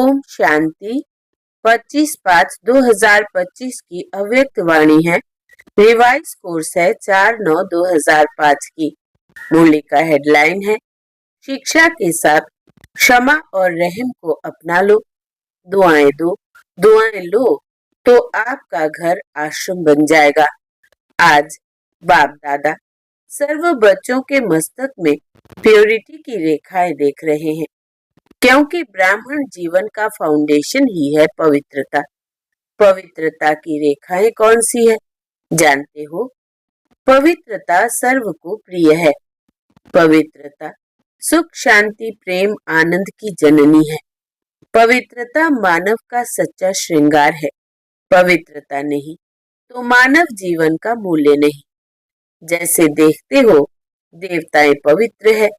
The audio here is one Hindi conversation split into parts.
ओम शांति। 25/5/2025 की अव्यक्त वाणी है। रिवाइज कोर्स है 4/9/2005 की। मूल्य का हेडलाइन है शिक्षा के साथ क्षमा और रहम को अपना लो, दुआएं दो, दुआएं लो तो आपका घर आश्रम बन जाएगा। आज बाप दादा सर्व बच्चों के मस्तक में प्योरिटी की रेखाएं देख रहे हैं, क्योंकि ब्राह्मण जीवन का फाउंडेशन ही है पवित्रता। पवित्रता की रेखाएं कौन सी है जानते हो? पवित्रता सर्व को प्रिय है। पवित्रता सुख शांति प्रेम आनंद की जननी है। पवित्रता मानव का सच्चा श्रृंगार है। पवित्रता नहीं तो मानव जीवन का मूल्य नहीं। जैसे देखते हो देवताएं पवित्र है,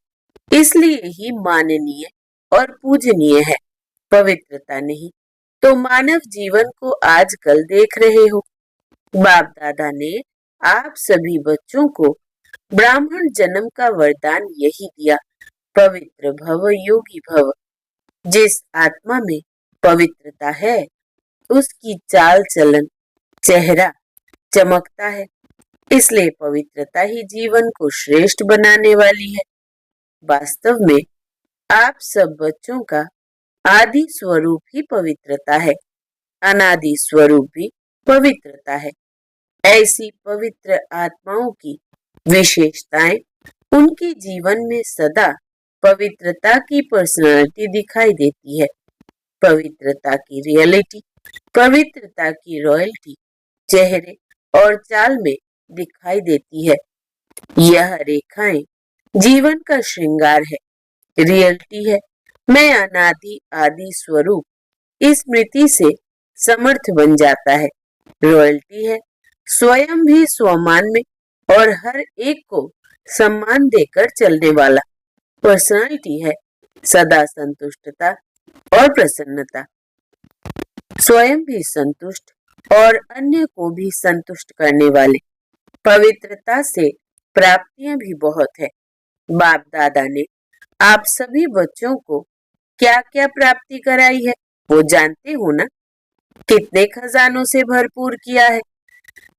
इसलिए ही माननीय और पूजनीय है। पवित्रता नहीं तो मानव जीवन को आजकल देख रहे हो। बाप दादा ने आप सभी बच्चों को ब्राह्मण जन्म का वरदान यही दिया, पवित्र भव योगी भव। जिस आत्मा में पवित्रता है उसकी चाल चलन चेहरा चमकता है, इसलिए पवित्रता ही जीवन को श्रेष्ठ बनाने वाली है। वास्तव में आप सब बच्चों का आदि स्वरूप ही पवित्रता है, अनादि स्वरूप भी पवित्रता है। ऐसी पवित्र आत्माओं की विशेषताएं उनके जीवन में सदा पवित्रता की पर्सनालिटी दिखाई देती है। पवित्रता की रियलिटी, पवित्रता की रॉयल्टी चेहरे और चाल में दिखाई देती है। यह रेखाएं जीवन का श्रृंगार है, रियलिटी है। मैं अनादि आदि स्वरूप इस स्मृति से समर्थ बन जाता है। रॉयल्टी है स्वयं भी स्वमान में और हर एक को सम्मान देकर चलने वाला। पर्सनालिटी है सदा संतुष्टता और प्रसन्नता, स्वयं भी संतुष्ट और अन्य को भी संतुष्ट करने वाले। पवित्रता से प्राप्तियां भी बहुत है। बाप दादा ने आप सभी बच्चों को क्या क्या प्राप्ति कराई है वो जानते हो ना? कितने खजानों से भरपूर किया है।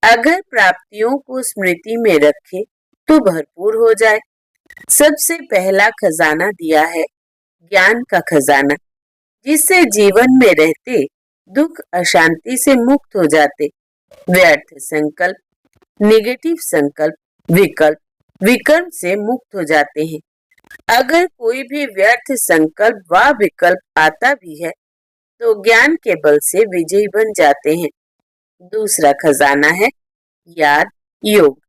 अगर प्राप्तियों को स्मृति में रखे तो भरपूर हो जाए। सबसे पहला खजाना दिया है ज्ञान का खजाना, जिससे जीवन में रहते दुख अशांति से मुक्त हो जाते। व्यर्थ संकल्प, नेगेटिव संकल्प, विकल्प, विकर्म से मुक्त हो जाते हैं। अगर कोई भी व्यर्थ संकल्प व विकल्प आता भी है तो ज्ञान के बल से विजयी बन जाते हैं। दूसरा खजाना है याद योग,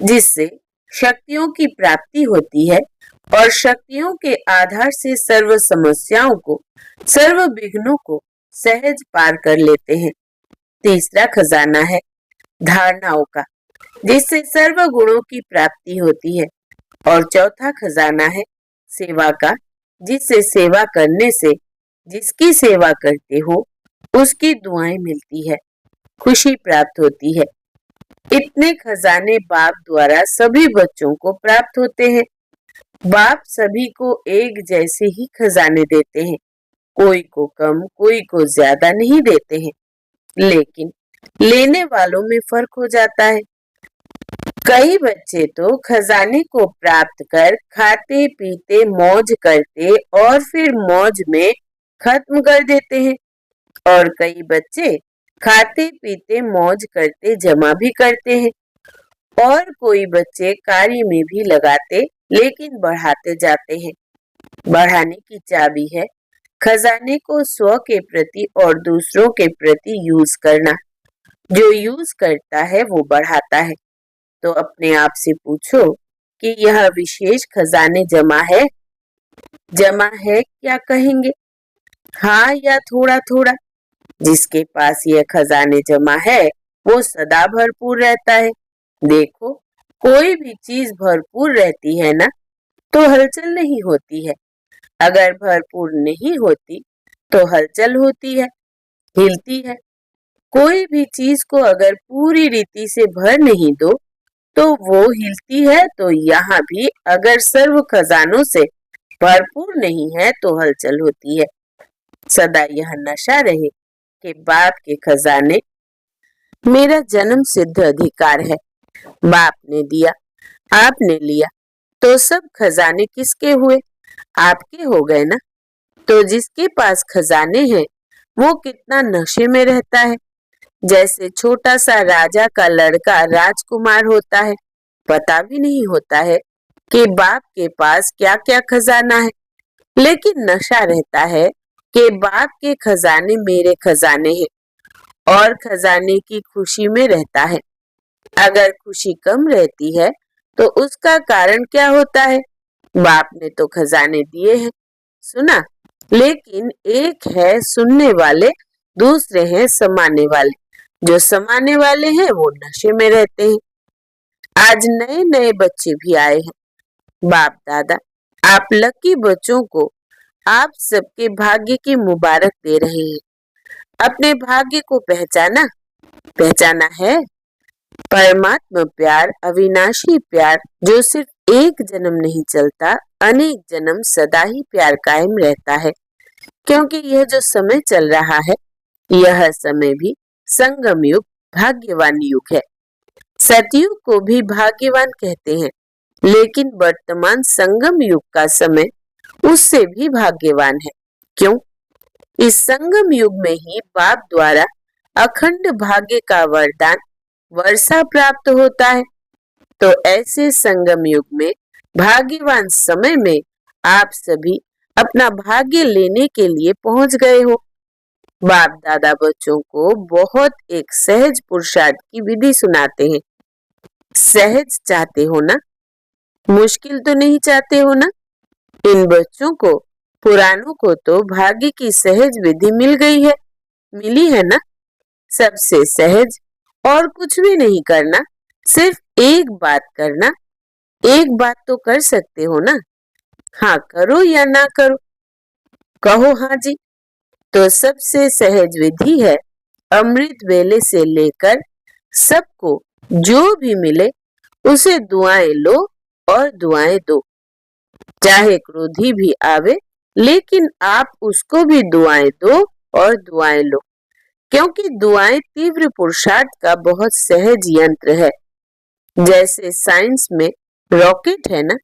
जिससे शक्तियों की प्राप्ति होती है और शक्तियों के आधार से सर्व समस्याओं को, सर्व विघ्नों को सहज पार कर लेते हैं। तीसरा खजाना है धारणाओं का, जिससे सर्व गुणों की प्राप्ति होती है। और चौथा खजाना है सेवा का, जिससे सेवा करने से जिसकी सेवा करते हो उसकी दुआएं मिलती है, खुशी प्राप्त होती है। इतने खजाने बाप द्वारा सभी बच्चों को प्राप्त होते हैं। बाप सभी को एक जैसे ही खजाने देते हैं, कोई को कम कोई को ज्यादा नहीं देते हैं, लेकिन लेने वालों में फर्क हो जाता है। कई बच्चे तो खजाने को प्राप्त कर खाते पीते मौज करते और फिर मौज में खत्म कर देते हैं, और कई बच्चे खाते पीते मौज करते जमा भी करते हैं, और कोई बच्चे कार्य में भी लगाते लेकिन बढ़ाते जाते हैं। बढ़ाने की चाबी है खजाने को स्व के प्रति और दूसरों के प्रति यूज करना। जो यूज करता है वो बढ़ाता है। तो अपने आप से पूछो कि यह विशेष खजाने जमा है? जमा है क्या कहेंगे? हाँ या थोड़ा थोड़ा? जिसके पास यह खजाने जमा है वो सदा भरपूर रहता है। देखो, कोई भी चीज भरपूर रहती है ना तो हलचल नहीं होती है। अगर भरपूर नहीं होती तो हलचल होती है, हिलती है। कोई भी चीज को अगर पूरी रीति से भर नहीं दो तो वो हिलती है। तो यहाँ भी अगर सर्व खजानों से भरपूर नहीं है तो हलचल होती है। सदा यह नशा रहे कि बाप के खजाने मेरा जन्म सिद्ध अधिकार है। बाप ने दिया, आपने लिया, तो सब खजाने किसके हुए? आपके हो गए ना। तो जिसके पास खजाने हैं वो कितना नशे में रहता है। जैसे छोटा सा राजा का लड़का राजकुमार होता है, पता भी नहीं होता है कि बाप के पास क्या क्या खजाना है, लेकिन नशा रहता है कि बाप के खजाने मेरे खजाने हैं, और खजाने की खुशी में रहता है। अगर खुशी कम रहती है तो उसका कारण क्या होता है? बाप ने तो खजाने दिए हैं, सुना, लेकिन एक है सुनने वाले, दूसरे हैं समाने वाले। जो समाने वाले हैं वो नशे में रहते हैं। आज नए नए बच्चे भी आए हैं। बाप दादा, आप लकी बच्चों को आप सबके भाग्य की मुबारक दे रहे हैं। अपने भाग्य को पहचाना? पहचाना है। परमात्मा प्यार, अविनाशी प्यार, जो सिर्फ एक जन्म नहीं चलता, अनेक जन्म सदा ही प्यार कायम रहता है। क्योंकि यह जो समय चल रहा है, यह समय भी संगम युग, भाग्यवान युग है। सतयुग को भी भाग्यवान कहते हैं, लेकिन वर्तमान संगम युग का समय उससे भी भाग्यवान है। क्यों? इस संगम युग में ही बाप द्वारा अखंड भाग्य का वरदान वर्षा प्राप्त होता है। तो ऐसे संगम युग में, भाग्यवान समय में आप सभी अपना भाग्य लेने के लिए पहुंच गए हो। बाप दादा बच्चों को बहुत एक सहज पुरुषार्थ की विधि सुनाते हैं। सहज चाहते हो ना? मुश्किल तो नहीं चाहते हो ना? इन बच्चों को, पुरानों को तो भाग्य की सहज विधि मिल गई है, मिली है ना? सबसे सहज, और कुछ भी नहीं करना, सिर्फ एक बात करना। एक बात तो कर सकते हो ना? हाँ करो या ना करो? कहो हाँ जी। तो सबसे सहज विधि है, अमृत वेले से लेकर सबको जो भी मिले उसे दुआएं लो और दुआएं दो। चाहे क्रोधी भी आवे, लेकिन आप उसको भी दुआएं दो और दुआएं लो। क्योंकि दुआएं तीव्र पुरुषार्थ का बहुत सहज यंत्र है। जैसे साइंस में रॉकेट है ना,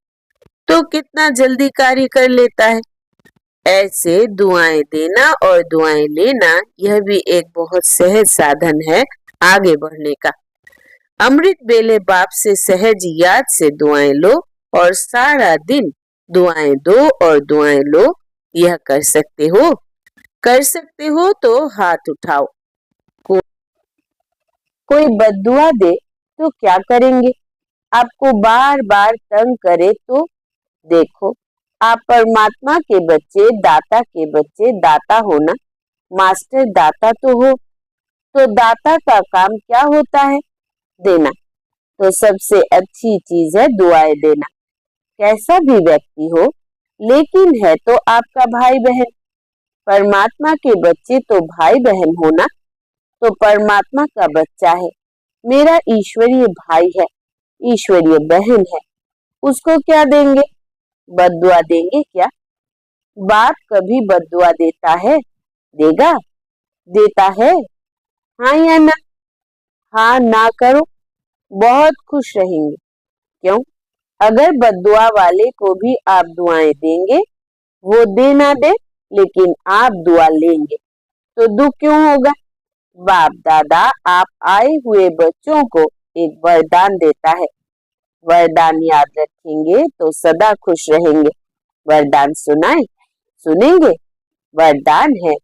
तो कितना जल्दी कार्य कर लेता है। ऐसे दुआएं देना और दुआएं लेना, यह भी एक बहुत सहज साधन है आगे बढ़ने का। अमृत बेले बाप से सहज याद से दुआएं लो और सारा दिन दुआएं दो और दुआएं लो। यह कर सकते हो? कर सकते हो तो हाथ उठाओ। कोई बद्दुआ दे तो क्या करेंगे? आपको बार बार तंग करे तो? देखो, आप परमात्मा के बच्चे, दाता के बच्चे, दाता हो ना, मास्टर दाता तो हो। तो दाता का काम क्या होता है? देना। तो सबसे अच्छी चीज है दुआएं देना। कैसा भी व्यक्ति हो, लेकिन है तो आपका भाई बहन। परमात्मा के बच्चे तो भाई बहन हो ना। तो परमात्मा का बच्चा है, मेरा ईश्वरीय भाई है, ईश्वरीय बहन है, उसको क्या देंगे? बद्दुआ देंगे क्या? बाप कभी बद्दुआ देता है? देगा? देता है? हाँ या ना? हाँ ना करो, बहुत खुश रहेंगे। क्यों? अगर बद्दुआ वाले को भी आप दुआएं देंगे, वो दे ना दे, लेकिन आप दुआ लेंगे, तो दुख क्यों होगा? बाप दादा आप आए हुए बच्चों को एक वरदान देता है। वरदान याद रखेंगे तो सदा खुश रहेंगे। वरदान सुनाए? सुनेंगे? वरदान है,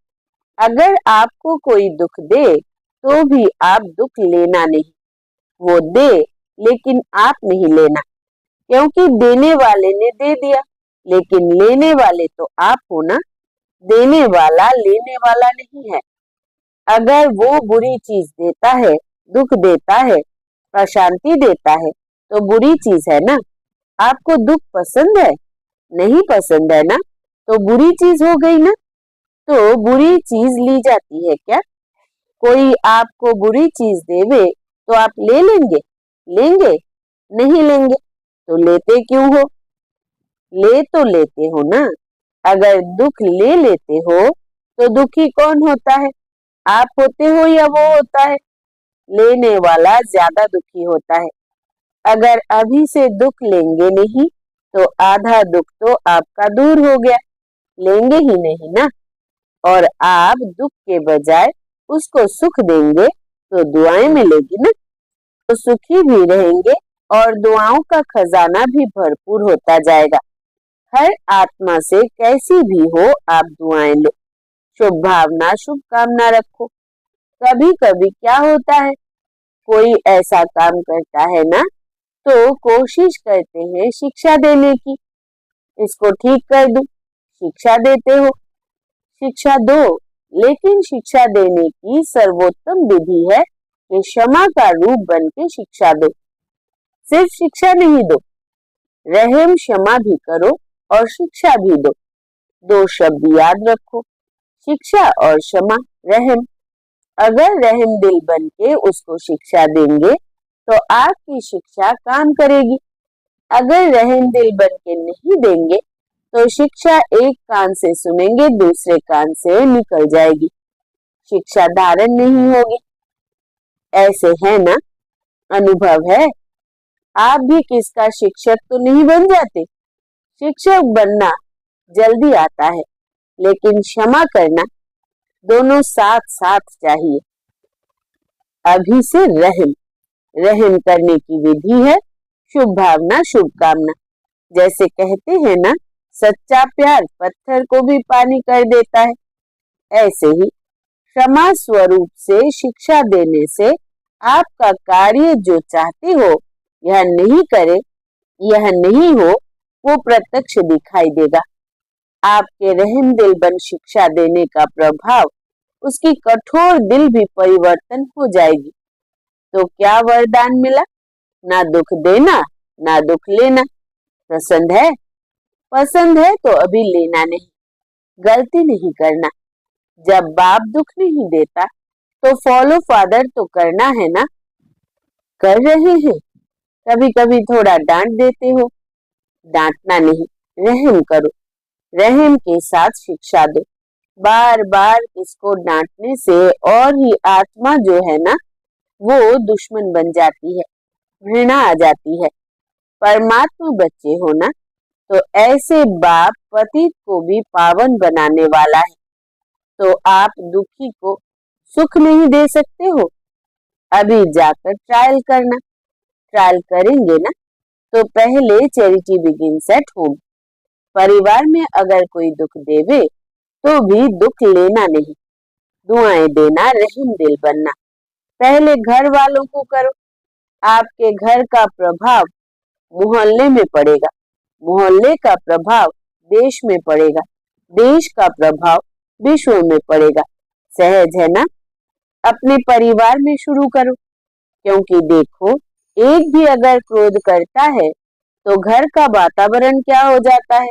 अगर आपको कोई दुख दे तो भी आप दुख लेना नहीं। वो दे, लेकिन आप नहीं लेना, क्योंकि देने वाले ने दे दिया, लेकिन लेने वाले तो आप हो ना। देने वाला लेने वाला नहीं है। अगर वो बुरी चीज देता है, दुख देता है, अशांति देता है, तो बुरी चीज है ना। आपको दुख पसंद है? नहीं पसंद है ना, तो बुरी चीज हो गई ना। तो बुरी चीज ली जाती है क्या? कोई आपको बुरी चीज देवे तो आप ले लेंगे? लेंगे? नहीं लेंगे, तो लेते क्यों हो? ले तो लेते हो ना। अगर दुख ले लेते हो तो दुखी कौन होता है? आप होते हो या वो होता है? लेने वाला ज्यादा दुखी होता है। अगर अभी से दुख लेंगे नहीं तो आधा दुख तो आपका दूर हो गया। लेंगे ही नहीं ना। और आप दुख के बजाय उसको सुख देंगे तो दुआएं मिलेगी ना। तो सुखी भी रहेंगे और दुआओं का खजाना भी भरपूर होता जाएगा। हर आत्मा से कैसी भी हो आप दुआएं लो, शुभ भावना शुभकामना रखो। कभी कभी क्या होता है, कोई ऐसा काम करता है ना तो कोशिश करते हैं शिक्षा देने की, इसको ठीक कर दूं। शिक्षा देते हो, शिक्षा दो, लेकिन शिक्षा देने की सर्वोत्तम विधि है कि क्षमा का रूप बन के शिक्षा दो। सिर्फ शिक्षा नहीं दो, रहम क्षमा भी करो और शिक्षा भी दो। दो शब्द याद रखो, शिक्षा और क्षमा, रहम। अगर रहम दिल बन के उसको शिक्षा देंगे तो आपकी शिक्षा काम करेगी। अगर रहम दिल बन के नहीं देंगे तो शिक्षा एक कान से सुनेंगे दूसरे कान से निकल जाएगी, शिक्षा धारण नहीं होगी। ऐसे है ना, अनुभव है। आप भी किसका शिक्षक तो नहीं बन जाते। शिक्षक बनना जल्दी आता है, लेकिन क्षमा करना दोनों साथ साथ चाहिए। अभी से रहम, रहम करने की विधि है शुभ भावना शुभकामना। जैसे कहते हैं ना, सच्चा प्यार पत्थर को भी पानी कर देता है। ऐसे ही क्षमा स्वरूप से शिक्षा देने से आपका कार्य जो चाहते हो यह नहीं करे, यह नहीं हो, वो प्रत्यक्ष दिखाई देगा। आपके रहम दिल बन शिक्षा देने का प्रभाव उसकी कठोर दिल भी परिवर्तन हो जाएगी। तो क्या वरदान मिला? ना दुख देना ना दुख लेना। पसंद है? पसंद है तो अभी लेना नहीं, गलती नहीं करना। जब बाप दुख नहीं देता तो फॉलो फादर तो करना है ना। कर रहे हैं, कभी कभी थोड़ा डांट देते हो, डांटना नहीं, रहम करो। रहम के साथ शिक्षा दो। बार बार इसको डांटने से और ही आत्मा जो है ना वो दुश्मन बन जाती है, घृणा आ जाती है। परमात्मा बच्चे हो ना, तो ऐसे बाप पतित को भी पावन बनाने वाला है। तो आप दुखी को सुख नहीं दे सकते हो। अभी जाकर ट्रायल करना। ट्रायल करेंगे ना तो पहले चैरिटी बिगिंस एट होम। परिवार में अगर कोई दुख देवे तो भी दुख लेना नहीं, दुआएं देना, रहम दिल बनना। पहले घर वालों को करो। आपके घर का प्रभाव मोहल्ले में पड़ेगा, मोहल्ले का प्रभाव देश में पड़ेगा, देश का प्रभाव विश्व में पड़ेगा। सहज है ना। अपने परिवार में शुरू करो, क्योंकि देखो एक भी अगर क्रोध करता है तो घर का वातावरण क्या हो जाता है।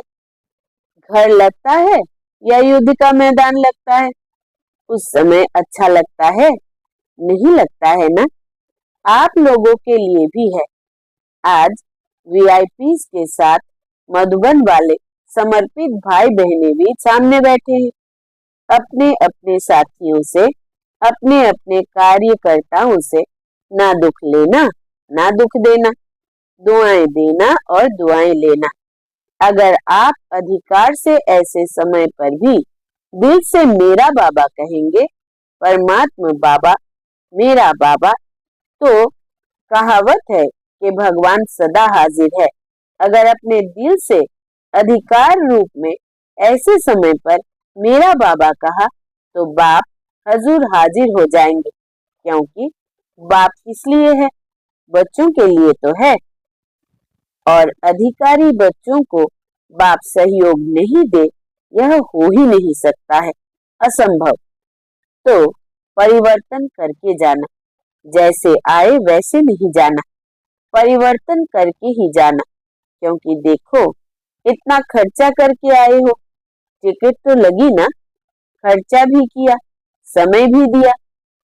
घर लगता है या युद्ध का मैदान लगता है? उस समय अच्छा लगता है? नहीं लगता है ना। आप लोगों के लिए भी है। आज वीआईपीज के साथ मधुबन वाले समर्पित भाई बहनें भी सामने बैठे हैं। अपने अपने साथियों से, अपने अपने कार्यकर्ताओं से ना दुख लेना ना दुख देना, दुआएं देना और दुआएं लेना। अगर आप अधिकार से ऐसे समय पर भी दिल से मेरा बाबा कहेंगे, परमात्मा बाबा, मेरा बाबा, तो कहावत है कि भगवान सदा हाजिर है। अगर अपने दिल से अधिकार रूप में ऐसे समय पर मेरा बाबा कहा तो बाप हजूर हाजिर हो जाएंगे। क्योंकि बाप किस लिए है? बच्चों के लिए तो है। और अधिकारी बच्चों को बाप सहयोग नहीं दे, यह हो ही नहीं सकता है, असंभव। तो परिवर्तन करके जाना, जैसे आए वैसे नहीं जाना, परिवर्तन करके ही जाना। क्योंकि देखो इतना खर्चा करके आए हो, टिकट तो लगी ना, खर्चा भी किया, समय भी दिया,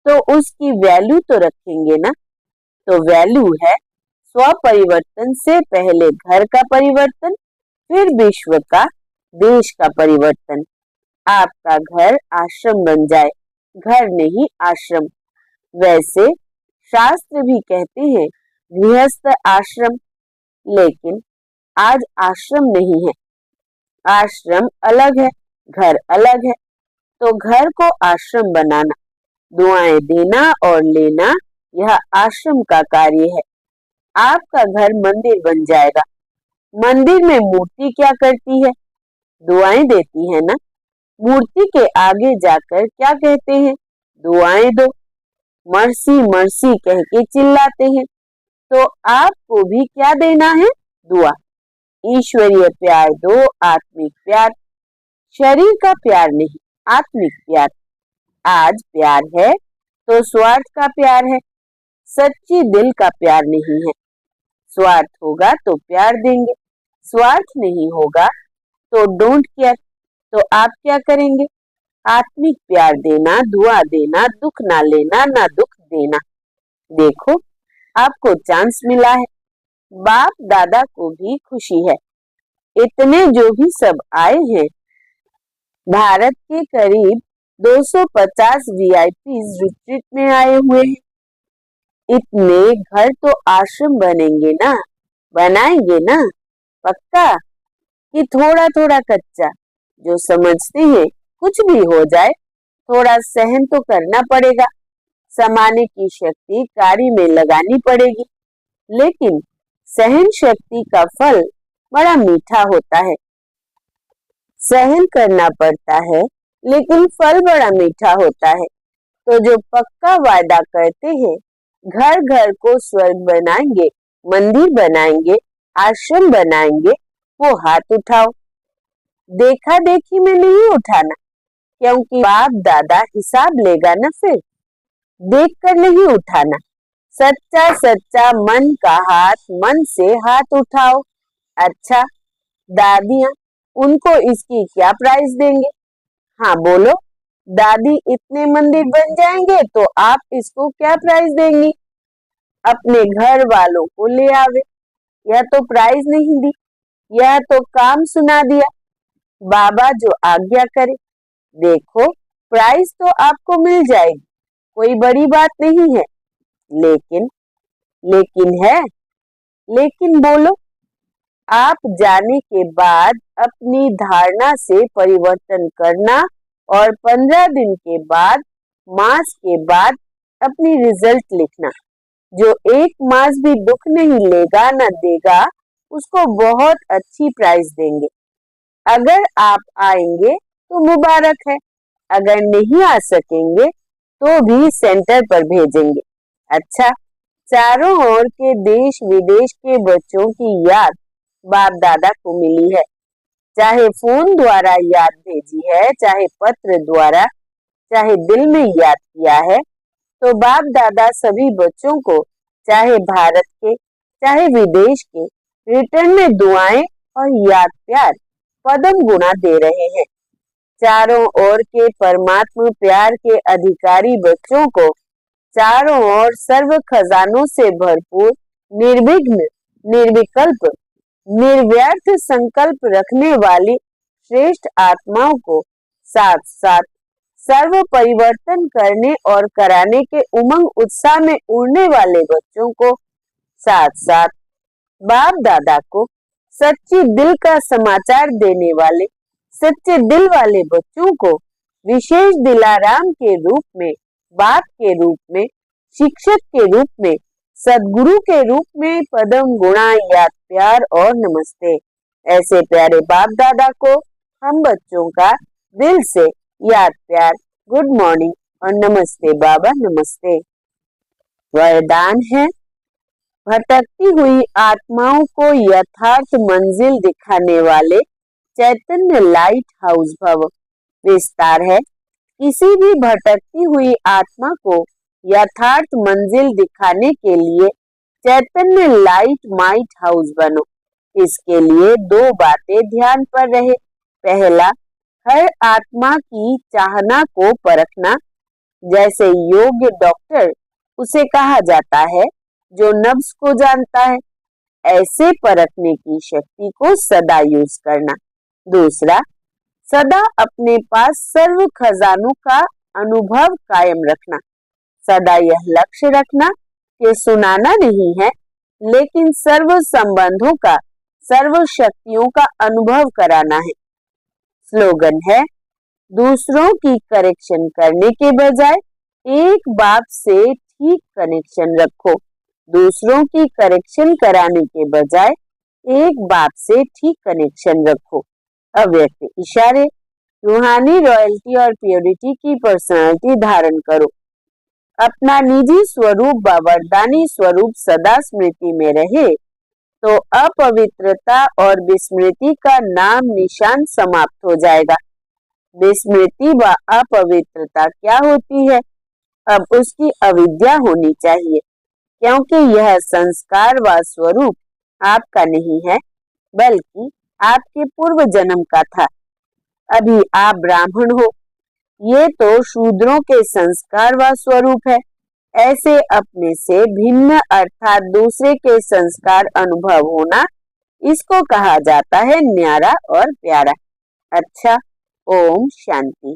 तो उसकी वैल्यू तो रखेंगे ना। तो वैल्यू है स्व परिवर्तन से पहले घर का परिवर्तन, फिर विश्व का, देश का परिवर्तन। आपका घर आश्रम बन जाए, घर नहीं आश्रम। वैसे शास्त्र भी कहते हैं गृहस्थ आश्रम, लेकिन आज आश्रम नहीं है। आश्रम अलग है, घर अलग है। तो घर को आश्रम बनाना, दुआएं देना और लेना, यह आश्रम का कार्य है। आपका घर मंदिर बन जाएगा। मंदिर में मूर्ति क्या करती है? दुआएं देती है ना। मूर्ति के आगे जाकर क्या कहते हैं? दुआएं दो। मर्सी मर्सी कह के चिल्लाते हैं। तो आपको भी क्या देना है? दुआ। ईश्वरीय प्यार दो, आत्मिक प्यार। शरीर का प्यार नहीं, आत्मिक प्यार। आज प्यार है तो स्वार्थ का प्यार है, सच्ची दिल का प्यार नहीं है। स्वार्थ होगा तो प्यार देंगे, स्वार्थ नहीं होगा तो डोंट केयर। तो आप क्या करेंगे? आत्मिक प्यार देना, दुआ देना, दुख ना लेना, ना दुख देना। देखो, आपको चांस मिला है। बाप दादा को भी खुशी है। इतने जो भी सब आए हैं, भारत के करीब 250 वीआईपीज रिट्रीट में आए हुए हैं। इतने घर तो आश्रम बनेंगे ना, बनाएंगे ना, पक्का कि थोड़ा थोड़ा कच्चा? जो समझते हैं कुछ भी हो जाए, थोड़ा सहन तो करना पड़ेगा, समाने की शक्ति कार्य में लगानी पड़ेगी। लेकिन सहन शक्ति का फल बड़ा मीठा होता है। सहन करना पड़ता है, लेकिन फल बड़ा मीठा होता है। तो जो पक्का वादा करते हैं, घर घर को स्वर्ग बनाएंगे, मंदिर बनाएंगे, आश्रम बनाएंगे, वो हाथ उठाओ। देखा देखी में नहीं उठाना, क्योंकि बाप दादा हिसाब लेगा ना फिर। देख कर नहीं उठाना, सच्चा सच्चा मन का हाथ, मन से हाथ उठाओ। अच्छा, दादियां, उनको इसकी क्या प्राइस देंगे? हाँ बोलो, दादी इतने मंदिर बन जाएंगे तो आप इसको क्या प्राइस देंगी? अपने घर वालों को ले आवे। यह तो प्राइस नहीं दी, यह तो काम सुना दिया। बाबा जो आज्ञा करे। देखो, प्राइस तो आपको मिल जाएगी, कोई बड़ी बात नहीं है। लेकिन लेकिन है, लेकिन बोलो। आप जाने के बाद अपनी धारणा से परिवर्तन करना और 15 दिन के बाद, मास के बाद अपनी रिजल्ट लिखना। जो एक मास भी दुख नहीं लेगा न देगा, उसको बहुत अच्छी प्राइस देंगे। अगर आप आएंगे तो मुबारक है, अगर नहीं आ सकेंगे तो भी सेंटर पर भेजेंगे। अच्छा, चारों ओर के देश विदेश के बच्चों की याद बाप दादा को मिली है। चाहे फोन द्वारा याद भेजी है, चाहे पत्र द्वारा, चाहे दिल में याद किया है, तो बाप दादा सभी बच्चों को, चाहे भारत के चाहे विदेश के, रिटर्न में दुआएं और याद प्यार पदम गुना दे रहे हैं। चारों ओर के परमात्मा प्यार के अधिकारी बच्चों को चारों ओर सर्व खजानों से भरपूर, निर्विघ्न, निर्विकल्प, निर्व्यर्थ संकल्प रखने वाली श्रेष्ठ आत्माओं को साथ साथ सर्व परिवर्तन करने और कराने के उमंग उत्साह में उड़ने वाले बच्चों को साथ साथ बाप दादा को सच्ची दिल का समाचार देने वाले सच्चे दिल वाले बच्चों को विशेष दिलाराम के रूप में, बाप के रूप में, शिक्षक के रूप में, सदगुरु के रूप में पदम गुणा याद प्यार और नमस्ते। ऐसे प्यारे बाप दादा को हम बच्चों का दिल से याद प्यार, गुड मॉर्निंग और नमस्ते बाबा, नमस्ते। वरदान है, भटकती हुई आत्माओं को यथार्थ मंजिल दिखाने वाले चैतन्य लाइट हाउस भव। विस्तार है, किसी भी भटकती हुई आत्मा को यथार्थ मंजिल दिखाने के लिए चैतन्य लाइट माइट हाउस बनो। इसके लिए 2 बातें ध्यान पर रहे। पहला, हर आत्मा की चाहना को परखना। जैसे योग्य डॉक्टर उसे कहा जाता है जो नब्ज को जानता है, ऐसे परखने की शक्ति को सदा यूज करना। दूसरा, सदा अपने पास सर्व खजानों का अनुभव कायम रखना। सदा यह लक्ष्य रखना कि सुनाना नहीं है, लेकिन सर्व संबंधों का, सर्व शक्तियों का अनुभव कराना है। स्लोगन है, दूसरों की करेक्शन करने के बजाय एक बाप से ठीक कनेक्शन रखो। दूसरों की करेक्शन कराने के बजाय एक बाप से ठीक कनेक्शन रखो। अव्यक्त इशारे, रूहानी रॉयल्टी और प्योरिटी की पर्सनालिटी धारण करो। अपना निजी स्वरूप व वरदानी स्वरूप सदा स्मृति में रहे तो अपवित्रता और विस्मृति का नाम निशान समाप्त हो जाएगा। विस्मृति व अपवित्रता क्या होती है? अब उसकी अविद्या होनी चाहिए, क्योंकि यह संस्कार व स्वरूप आपका नहीं है, बल्कि आपके पूर्व जन्म का था। अभी आप ब्राह्मण हो, ये तो शूद्रों के संस्कार व स्वरूप है। ऐसे अपने से भिन्न अर्थात दूसरे के संस्कार अनुभव होना, इसको कहा जाता है न्यारा और प्यारा। अच्छा, ओम शांति।